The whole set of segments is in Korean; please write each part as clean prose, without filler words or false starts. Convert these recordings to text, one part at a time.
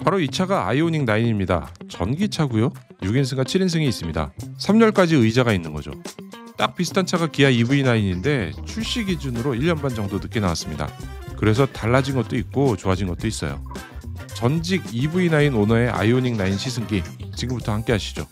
바로 이 차가 아이오닉 9입니다. 전기차고요. 6인승과 7인승이 있습니다. 3열까지 의자가 있는 거죠. 딱 비슷한 차가 기아 EV9인데 출시 기준으로 1년 반 정도 늦게 나왔습니다. 그래서 달라진 것도 있고 좋아진 것도 있어요. 전직 EV9 오너의 아이오닉 9 시승기 지금부터 함께 하시죠.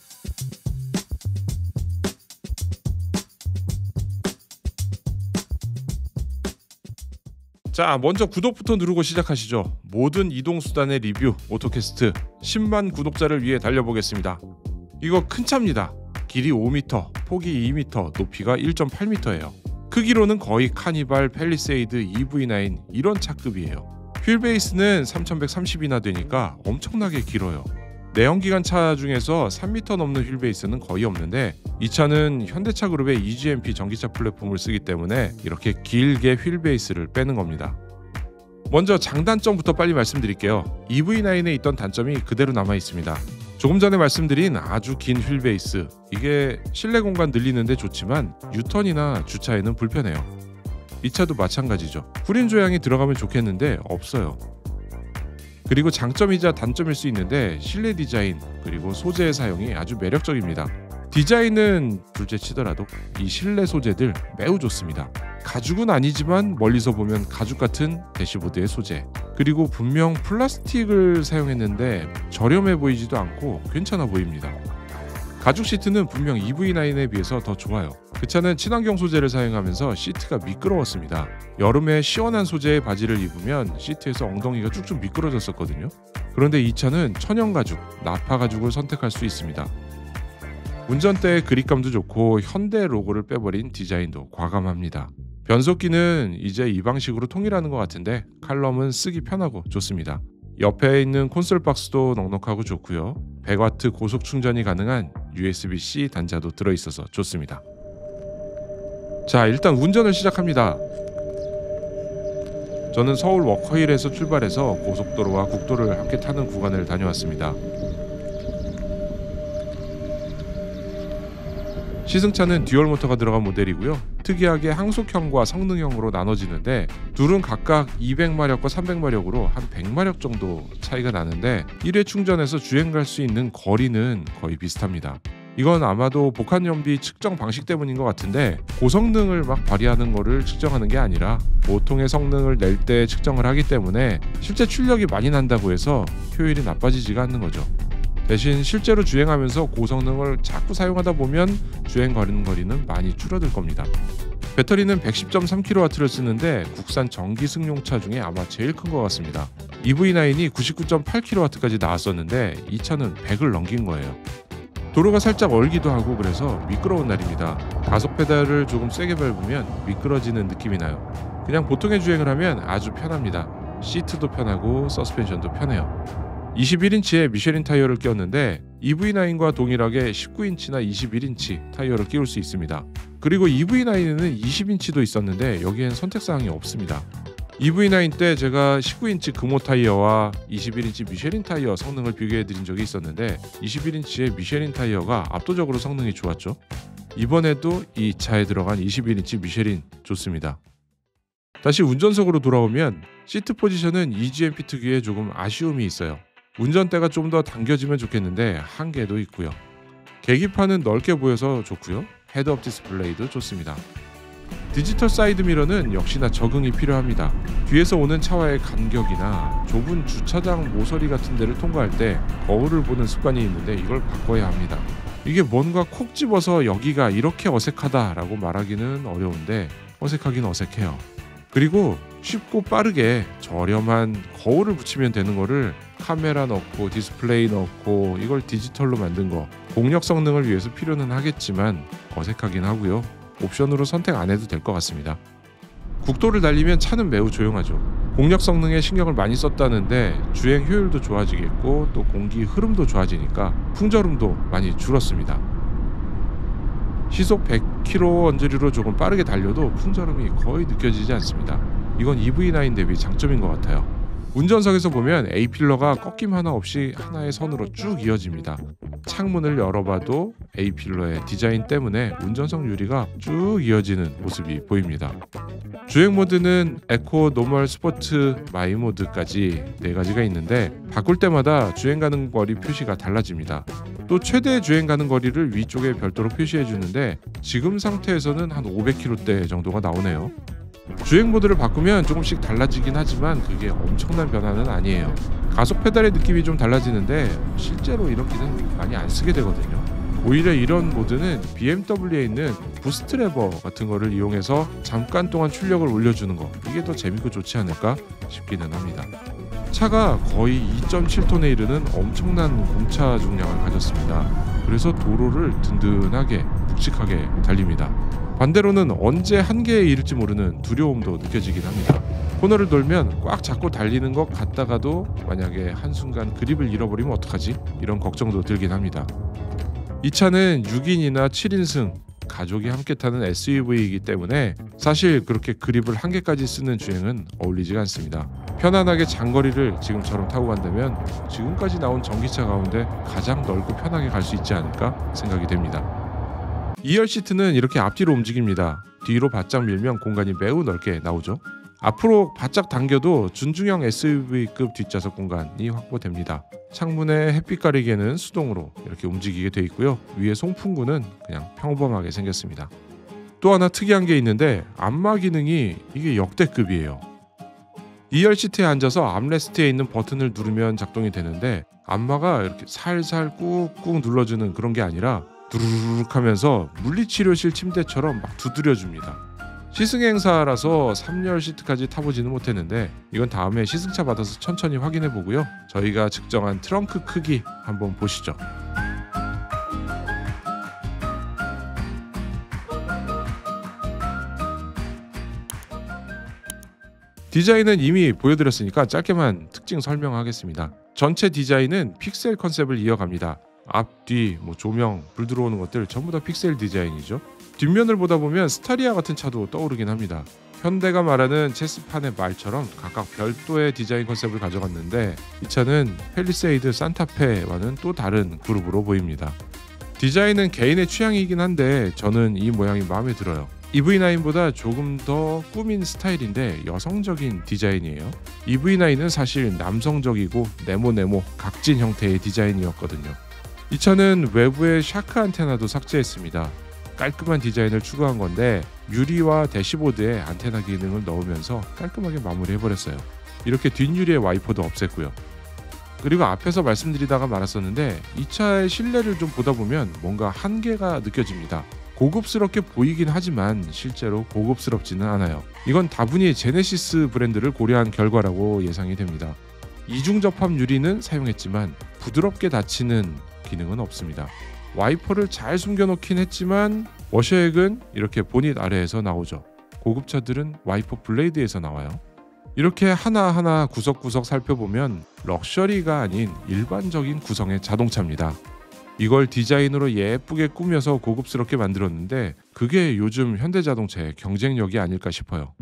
자, 먼저 구독부터 누르고 시작하시죠. 모든 이동수단의 리뷰 오토캐스트 10만 구독자를 위해 달려보겠습니다. 이거 큰 차입니다. 길이 5m, 폭이 2m, 높이가 1.8m예요. 크기로는 거의 카니발, 팰리세이드, EV9 이런 차급이에요. 휠베이스는 3130이나 되니까 엄청나게 길어요. 내연기관 차 중에서 3m 넘는 휠베이스는 거의 없는데 이 차는 현대차 그룹의 EGMP 전기차 플랫폼을 쓰기 때문에 이렇게 길게 휠베이스를 빼는 겁니다. 먼저 장단점부터 빨리 말씀드릴게요. EV9에 있던 단점이 그대로 남아 있습니다. 조금 전에 말씀드린 아주 긴 휠베이스, 이게 실내 공간 늘리는데 좋지만 유턴이나 주차에는 불편해요. 이 차도 마찬가지죠. 후륜 조향이 들어가면 좋겠는데 없어요. 그리고 장점이자 단점일 수 있는데 실내 디자인 그리고 소재의 사용이 아주 매력적입니다. 디자인은 둘째치더라도 이 실내 소재들 매우 좋습니다. 가죽은 아니지만 멀리서 보면 가죽 같은 대시보드의 소재, 그리고 분명 플라스틱을 사용했는데 저렴해 보이지도 않고 괜찮아 보입니다. 가죽 시트는 분명 EV9에 비해서 더 좋아요. 그 차는 친환경 소재를 사용하면서 시트가 미끄러웠습니다. 여름에 시원한 소재의 바지를 입으면 시트에서 엉덩이가 쭉쭉 미끄러졌었거든요. 그런데 이 차는 천연 가죽, 나파 가죽을 선택할 수 있습니다. 운전대의 그립감도 좋고 현대 로고를 빼버린 디자인도 과감합니다. 변속기는 이제 이 방식으로 통일하는 것 같은데 칼럼은 쓰기 편하고 좋습니다. 옆에 있는 콘솔 박스도 넉넉하고 좋고요. 100W 고속 충전이 가능한 USB-C 단자도 들어있어서 좋습니다. 자, 일단 운전을 시작합니다. 저는 서울 워커힐에서 출발해서 고속도로와 국도를 함께 타는 구간을 다녀왔습니다. 시승차는 듀얼 모터가 들어간 모델이고요. 특이하게 항속형과 성능형으로 나눠지는데 둘은 각각 200마력과 300마력으로 한 100마력 정도 차이가 나는데 1회 충전해서 주행 갈 수 있는 거리는 거의 비슷합니다. 이건 아마도 복합연비 측정 방식 때문인 것 같은데 고성능을 막 발휘하는 거를 측정하는 게 아니라 보통의 성능을 낼 때 측정을 하기 때문에 실제 출력이 많이 난다고 해서 효율이 나빠지지가 않는 거죠. 대신 실제로 주행하면서 고성능을 자꾸 사용하다 보면 주행 거리는 많이 줄어들 겁니다. 배터리는 110.3kW를 쓰는데 국산 전기 승용차 중에 아마 제일 큰 것 같습니다. EV9이 99.8kW까지 나왔었는데 이 차는 100을 넘긴 거예요. 도로가 살짝 얼기도 하고 그래서 미끄러운 날입니다. 가속 페달을 조금 세게 밟으면 미끄러지는 느낌이 나요. 그냥 보통의 주행을 하면 아주 편합니다. 시트도 편하고 서스펜션도 편해요. 21인치의 미쉐린 타이어를 꼈는데 EV9과 동일하게 19인치나 21인치 타이어를 끼울 수 있습니다. 그리고 EV9에는 20인치도 있었는데 여기엔 선택사항이 없습니다. EV9 때 제가 19인치 금호 타이어와 21인치 미쉐린 타이어 성능을 비교해드린 적이 있었는데 21인치의 미쉐린 타이어가 압도적으로 성능이 좋았죠. 이번에도 이 차에 들어간 21인치 미쉐린 좋습니다. 다시 운전석으로 돌아오면 시트 포지션은 EGMP 특유의 조금 아쉬움이 있어요. 운전대가 좀 더 당겨지면 좋겠는데 한계도 있고요. 계기판은 넓게 보여서 좋고요. 헤드업 디스플레이도 좋습니다. 디지털 사이드 미러는 역시나 적응이 필요합니다. 뒤에서 오는 차와의 간격이나 좁은 주차장 모서리 같은 데를 통과할 때 거울을 보는 습관이 있는데 이걸 바꿔야 합니다. 이게 뭔가 콕 집어서 여기가 이렇게 어색하다라고 말하기는 어려운데 어색하긴 어색해요. 그리고 쉽고 빠르게 저렴한 거울을 붙이면 되는 거를 카메라 넣고 디스플레이 넣고 이걸 디지털로 만든 거 공력 성능을 위해서 필요는 하겠지만 어색하긴 하고요. 옵션으로 선택 안 해도 될 것 같습니다. 국도를 달리면 차는 매우 조용하죠. 공력 성능에 신경을 많이 썼다는데 주행 효율도 좋아지겠고 또 공기 흐름도 좋아지니까 풍절음도 많이 줄었습니다. 시속 100km 언저리로 조금 빠르게 달려도 풍절음이 거의 느껴지지 않습니다. 이건 EV9 대비 장점인 것 같아요. 운전석에서 보면 A필러가 꺾임 하나 없이 하나의 선으로 쭉 이어집니다. 창문을 열어봐도 A필러의 디자인 때문에 운전석 유리가 쭉 이어지는 모습이 보입니다. 주행 모드는 에코, 노멀, 스포츠, 마이 모드까지 4가지가 있는데 바꿀 때마다 주행 가는 거리 표시가 달라집니다. 또 최대 주행 가는 거리를 위쪽에 별도로 표시해 주는데 지금 상태에서는 한 500km대 정도가 나오네요. 주행 모드를 바꾸면 조금씩 달라지긴 하지만 그게 엄청난 변화는 아니에요. 가속 페달의 느낌이 좀 달라지는데 실제로 이런 기능 많이 안 쓰게 되거든요. 오히려 이런 모드는 BMW에 있는 부스트 레버 같은 거를 이용해서 잠깐 동안 출력을 올려주는 거, 이게 더 재밌고 좋지 않을까 싶기는 합니다. 차가 거의 2.7톤에 이르는 엄청난 공차 중량을 가졌습니다. 그래서 도로를 든든하게 묵직하게 달립니다. 반대로는 언제 한계에 이를지 모르는 두려움도 느껴지긴 합니다. 코너를 돌면 꽉 잡고 달리는 것 같다가도 만약에 한순간 그립을 잃어버리면 어떡하지? 이런 걱정도 들긴 합니다. 이 차는 6인이나 7인승 가족이 함께 타는 SUV이기 때문에 사실 그렇게 그립을 한 개까지 쓰는 주행은 어울리지가 않습니다. 편안하게 장거리를 지금처럼 타고 간다면 지금까지 나온 전기차 가운데 가장 넓고 편하게 갈 수 있지 않을까 생각이 됩니다. 2열 시트는 이렇게 앞뒤로 움직입니다. 뒤로 바짝 밀면 공간이 매우 넓게 나오죠. 앞으로 바짝 당겨도 준중형 SUV급 뒷좌석 공간이 확보됩니다. 창문의 햇빛 가리개는 수동으로 이렇게 움직이게 되어 있고요. 위에 송풍구는 그냥 평범하게 생겼습니다. 또 하나 특이한 게 있는데 안마 기능이 이게 역대급이에요. 2열 시트에 앉아서 암레스트에 있는 버튼을 누르면 작동이 되는데 안마가 이렇게 살살 꾹꾹 눌러주는 그런 게 아니라 두루룩 하면서 물리치료실 침대처럼 막 두드려줍니다. 시승행사라서 3열 시트까지 타보지는 못했는데 이건 다음에 시승차 받아서 천천히 확인해 보고요. 저희가 측정한 트렁크 크기 한번 보시죠. 디자인은 이미 보여드렸으니까 짧게만 특징 설명하겠습니다. 전체 디자인은 픽셀 컨셉을 이어갑니다. 앞, 뒤, 조명, 불 들어오는 것들 전부 다 픽셀 디자인이죠. 뒷면을 보다 보면 스타리아 같은 차도 떠오르긴 합니다. 현대가 말하는 체스판의 말처럼 각각 별도의 디자인 컨셉을 가져갔는데 이 차는 팰리세이드, 산타페와는 또 다른 그룹으로 보입니다. 디자인은 개인의 취향이긴 한데 저는 이 모양이 마음에 들어요. EV9보다 조금 더 꾸민 스타일인데 여성적인 디자인이에요. EV9은 사실 남성적이고 네모 각진 형태의 디자인이었거든요. 이 차는 외부에 샤크 안테나도 삭제했습니다. 깔끔한 디자인을 추구한 건데 유리와 대시보드에 안테나 기능을 넣으면서 깔끔하게 마무리해버렸어요. 이렇게 뒷유리의 와이퍼도 없앴고요. 그리고 앞에서 말씀드리다가 말았었는데 이 차의 실내를 좀 보다 보면 뭔가 한계가 느껴집니다. 고급스럽게 보이긴 하지만 실제로 고급스럽지는 않아요. 이건 다분히 제네시스 브랜드를 고려한 결과라고 예상이 됩니다. 이중접합 유리는 사용했지만 부드럽게 닫히는 기능은 없습니다. 와이퍼를 잘 숨겨놓긴 했지만 워셔액은 이렇게 보닛 아래에서 나오죠. 고급차들은 와이퍼 블레이드에서 나와요. 이렇게 하나하나 구석구석 살펴보면 럭셔리가 아닌 일반적인 구성의 자동차입니다. 이걸 디자인으로 예쁘게 꾸며서 고급스럽게 만들었는데 그게 요즘 현대자동차의 경쟁력이 아닐까 싶어요.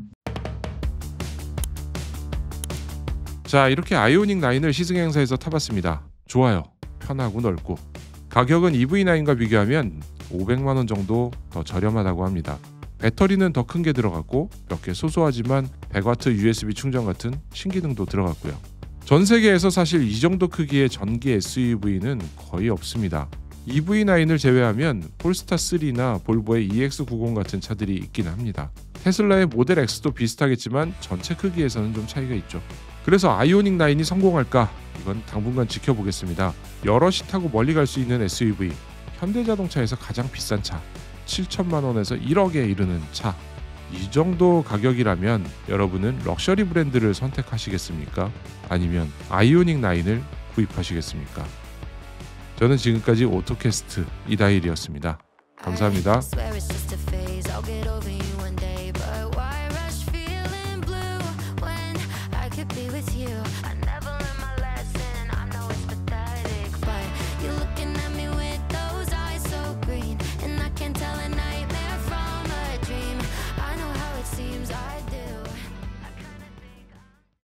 자, 이렇게 아이오닉 9을 시승행사에서 타봤습니다. 좋아요. 편하고 넓고 가격은 EV9과 비교하면 500만원 정도 더 저렴하다고 합니다. 배터리는 더 큰 게 들어갔고 몇 개 소소하지만 100W USB 충전 같은 신기능도 들어갔고요. 전 세계에서 사실 이 정도 크기의 전기 SUV는 거의 없습니다. EV9을 제외하면 폴스타3나 볼보의 EX90 같은 차들이 있긴 합니다. 테슬라의 모델 X도 비슷하겠지만 전체 크기에서는 좀 차이가 있죠. 그래서 아이오닉 9이 성공할까? 이건 당분간 지켜보겠습니다. 여럿이 타고 멀리 갈 수 있는 SUV, 현대자동차에서 가장 비싼 차, 7천만원에서 1억에 이르는 차, 이 정도 가격이라면 여러분은 럭셔리 브랜드를 선택하시겠습니까? 아니면 아이오닉 9을 구입하시겠습니까? 저는 지금까지 오토캐스트 이다일이었습니다. 감사합니다. be with you. I